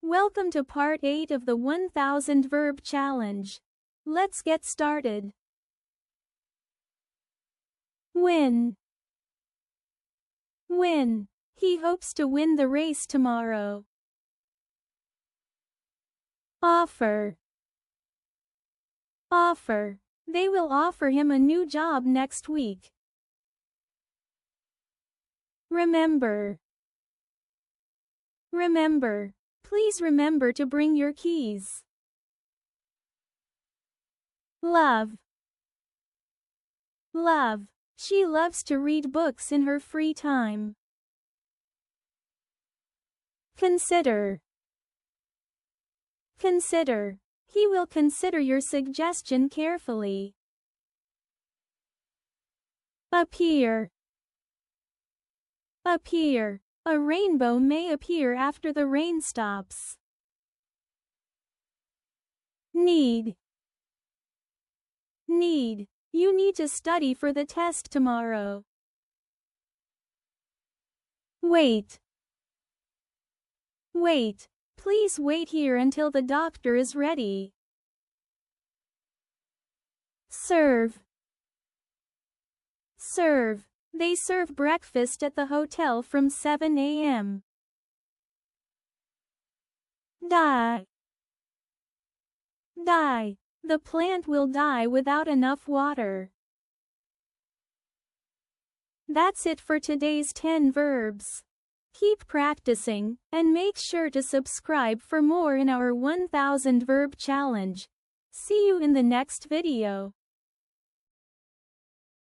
Welcome to part 8 of the 1000 verb challenge. Let's get started. Win. Win. He hopes to win the race tomorrow. Offer. Offer. They will offer him a new job next week. Remember. Remember. Please remember to bring your keys. Love. Love. She loves to read books in her free time. Consider. Consider. He will consider your suggestion carefully. Appear. Appear. A rainbow may appear after the rain stops. Need. Need. You need to study for the test tomorrow. Wait. Wait. Please wait here until the doctor is ready. Serve. Serve. They serve breakfast at the hotel from 7 a.m. Die. Die. The plant will die without enough water. That's it for today's 10 verbs. Keep practicing, and make sure to subscribe for more in our 1000 verb challenge. See you in the next video.